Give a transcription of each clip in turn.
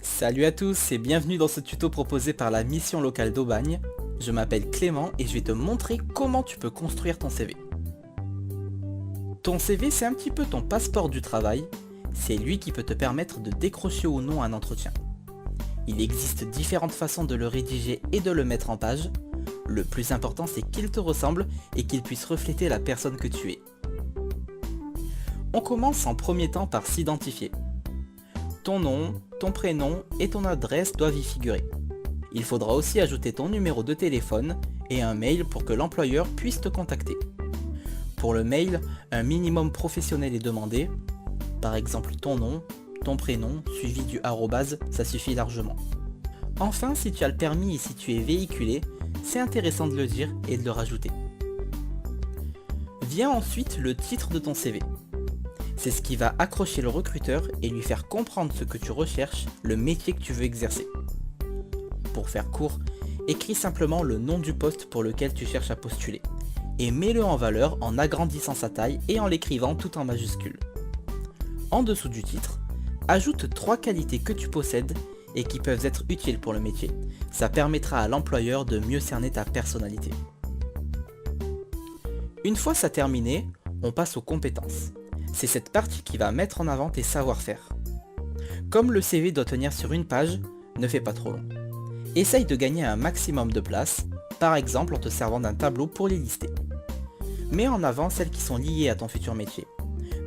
Salut à tous et bienvenue dans ce tuto proposé par la mission locale d'Aubagne. Je m'appelle Clément et je vais te montrer comment tu peux construire ton CV. Ton CV, c'est un petit peu ton passeport du travail. C'est lui qui peut te permettre de décrocher ou non un entretien. Il existe différentes façons de le rédiger et de le mettre en page. Le plus important, c'est qu'il te ressemble et qu'il puisse refléter la personne que tu es. On commence en premier temps par s'identifier. Ton nom, ton prénom et ton adresse doivent y figurer. Il faudra aussi ajouter ton numéro de téléphone et un mail pour que l'employeur puisse te contacter. Pour le mail, un minimum professionnel est demandé. Par exemple ton nom, ton prénom, suivi du arrobase, ça suffit largement. Enfin, si tu as le permis et si tu es véhiculé, c'est intéressant de le dire et de le rajouter. Vient ensuite le titre de ton CV. C'est ce qui va accrocher le recruteur et lui faire comprendre ce que tu recherches, le métier que tu veux exercer. Pour faire court, écris simplement le nom du poste pour lequel tu cherches à postuler et mets-le en valeur en agrandissant sa taille et en l'écrivant tout en majuscule. En dessous du titre, ajoute 3 qualités que tu possèdes et qui peuvent être utiles pour le métier. Ça permettra à l'employeur de mieux cerner ta personnalité. Une fois ça terminé, on passe aux compétences. C'est cette partie qui va mettre en avant tes savoir-faire. Comme le CV doit tenir sur une page, ne fais pas trop long. Essaye de gagner un maximum de place, par exemple en te servant d'un tableau pour les lister. Mets en avant celles qui sont liées à ton futur métier.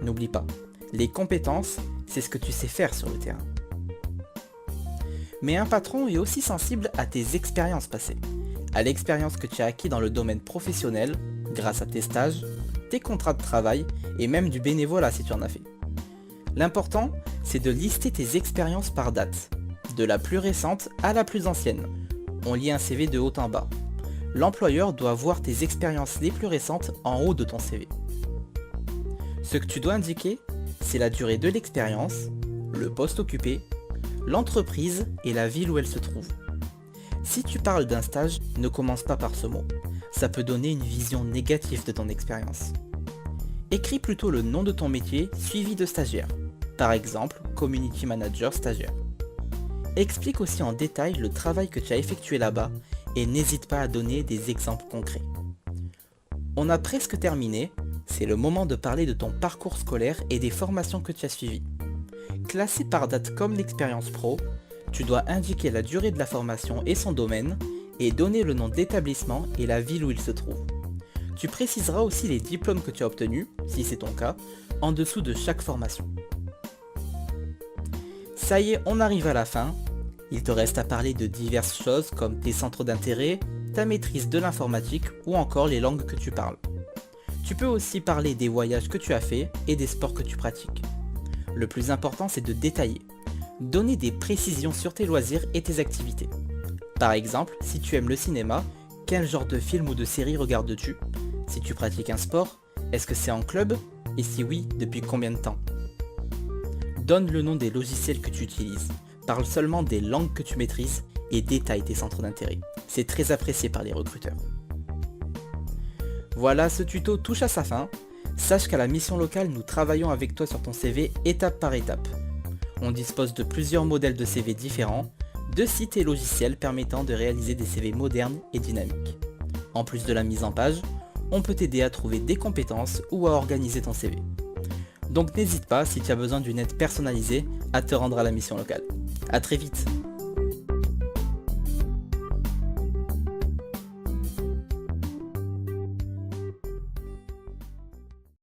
N'oublie pas, les compétences, c'est ce que tu sais faire sur le terrain. Mais un patron est aussi sensible à tes expériences passées, à l'expérience que tu as acquis dans le domaine professionnel, grâce à tes stages, tes contrats de travail et même du bénévolat si tu en as fait. L'important, c'est de lister tes expériences par date, de la plus récente à la plus ancienne. On lit un CV de haut en bas. L'employeur doit voir tes expériences les plus récentes en haut de ton CV. Ce que tu dois indiquer, c'est la durée de l'expérience, le poste occupé, l'entreprise et la ville où elle se trouve. Si tu parles d'un stage, ne commence pas par ce mot. Ça peut donner une vision négative de ton expérience. Écris plutôt le nom de ton métier suivi de stagiaire. Par exemple, Community Manager stagiaire. Explique aussi en détail le travail que tu as effectué là-bas et n'hésite pas à donner des exemples concrets. On a presque terminé, c'est le moment de parler de ton parcours scolaire et des formations que tu as suivies. Classé par date comme l'expérience pro, tu dois indiquer la durée de la formation et son domaine, et donner le nom d'établissement et la ville où il se trouve. Tu préciseras aussi les diplômes que tu as obtenus, si c'est ton cas, en dessous de chaque formation. Ça y est, on arrive à la fin. Il te reste à parler de diverses choses comme tes centres d'intérêt, ta maîtrise de l'informatique ou encore les langues que tu parles. Tu peux aussi parler des voyages que tu as faits et des sports que tu pratiques. Le plus important, c'est de détailler. Donner des précisions sur tes loisirs et tes activités. Par exemple, si tu aimes le cinéma, quel genre de film ou de série regardes-tu? Si tu pratiques un sport, est-ce que c'est en club? Et si oui, depuis combien de temps? Donne le nom des logiciels que tu utilises, parle seulement des langues que tu maîtrises et détaille tes centres d'intérêt. C'est très apprécié par les recruteurs. Voilà, ce tuto touche à sa fin. Sache qu'à la mission locale, nous travaillons avec toi sur ton CV étape par étape. On dispose de plusieurs modèles de CV différents, de sites et logiciels permettant de réaliser des CV modernes et dynamiques. En plus de la mise en page, on peut t'aider à trouver des compétences ou à organiser ton CV. Donc n'hésite pas, si tu as besoin d'une aide personnalisée, à te rendre à la mission locale. A très vite.